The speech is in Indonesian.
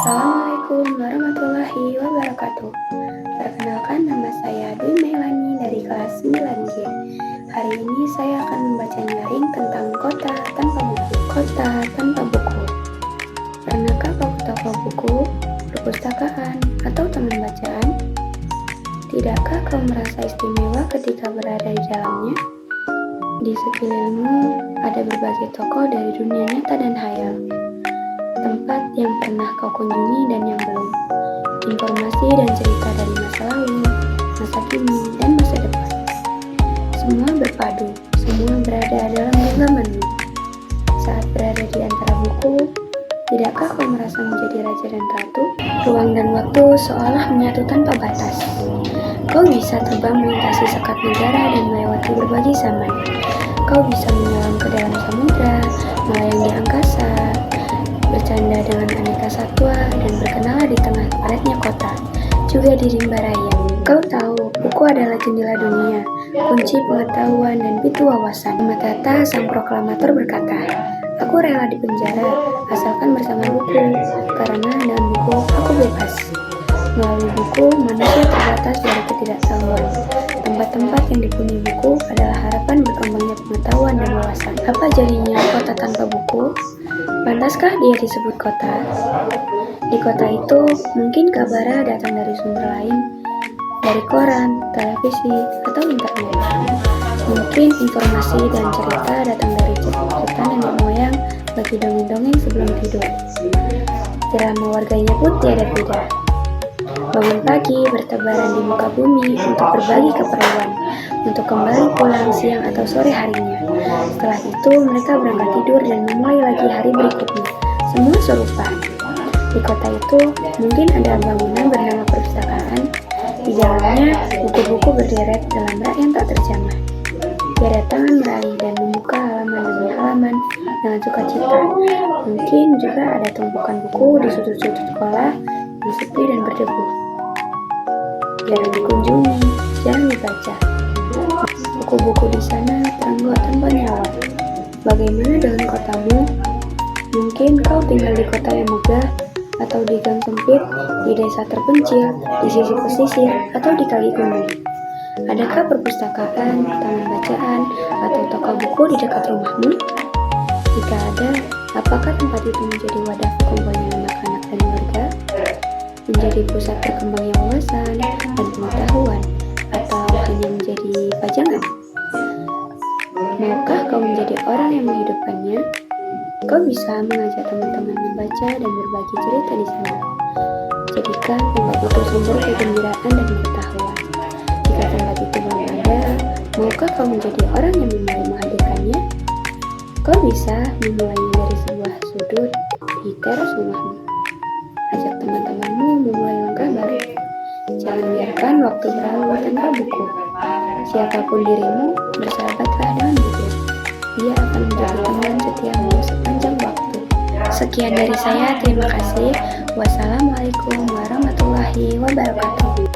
Assalamualaikum warahmatullahi wabarakatuh. Perkenalkan, nama saya Dwi Melani dari kelas 9G. Hari ini saya akan membaca nyaring tentang kota tanpa buku. Kota tanpa buku. Pernahkah kau ke toko buku, perpustakaan, atau taman bacaan? Tidakkah kau merasa istimewa ketika berada di dalamnya? Di sekelilingmu ada berbagai toko dari dunia nyata dan hayal. Tempat yang pernah kau kunjungi dan yang belum. Informasi dan cerita dari masa lalu, masa kini, dan masa depan. Semua berpadu, semua berada dalam genggamanmu. Saat berada di antara buku, tidakkah kau merasa menjadi raja dan ratu? Ruang dan waktu seolah menyatu tanpa batas. Kau bisa terbang melintasi sekat negara dan melewati berbagai zaman. Kau bisa menyelam ke dalam samudra, melayang di angkasa, bercanda dengan aneka satwa, dan berkenalan di tengah padatnya kota, juga di rimba raya. Kau tahu, buku adalah jendela dunia, kunci pengetahuan dan pintu wawasan. Matata, sang proklamator, berkata, "Aku rela dipenjara, asalkan bersama buku, karena dengan buku aku bebas." Melalui buku, manusia terbatas dari ketidaktahuan. Tempat-tempat yang dipenuhi buku adalah harapan berkembangnya pengetahuan dan wawasan. Apa jadinya kota tanpa buku? Pantaskah dia disebut kota? Di kota itu, mungkin kabar datang dari sumber lain, dari koran, televisi, atau internet. Mungkin informasi dan cerita datang dari cerita nenek moyang bagi dongeng-dongeng sebelum tidur. Irama warganya pun tiada beda. Bangun pagi bertebaran di muka bumi untuk berbagi keperluan, untuk kembali pulang siang atau sore harinya. Setelah itu mereka berangkat tidur dan memulai lagi hari berikutnya. Semua serupa. Di kota itu mungkin ada bangunan bernama perpustakaan. Di dalamnya buku-buku berderet dalam rak yang tak terjamah. Tiada tangan meraih dan membuka halaman demi halaman dengan sukacita. Mungkin juga ada tumpukan buku di sudut-sudut sekolah yang sepi dan berdebu. Jarang dikunjungi, jarang dibaca. Buku-buku di sana terenggut tanpa nyawa. Bagaimana dengan kotamu? Mungkin kau tinggal di kota yang megah, atau di gang sempit, di desa terpencil, di sisi pesisir, atau di kaki gunung. Adakah perpustakaan, taman bacaan, atau toko buku di dekat rumahmu? Jika ada, apakah tempat itu menjadi wadah kumpulnya anak-anak dan warga? Menjadi pusat berkembangnya wawasan dan pengetahuan, atau hanya menjadi pajangan? Maukah kau menjadi orang yang menghidupkannya? Kau bisa mengajak teman-teman membaca dan berbagi cerita di sana. Jadikan tempat itu sumber kegembiraan dan pengetahuan. Jika tempat itu belum ada, maukah kau menjadi orang yang memulai menghadirkannya? Kau bisa memulainya dari sebuah sudut di teras rumahmu. Ajak teman-temanmu memulai langkah baru. Jangan biarkan waktu berlalu tanpa buku. Siapapun dirimu, bersahabatlah dengan buku. Dia akan menjadi teman setiamu sepanjang waktu. Sekian dari saya, terima kasih. Wassalamualaikum warahmatullahi wabarakatuh.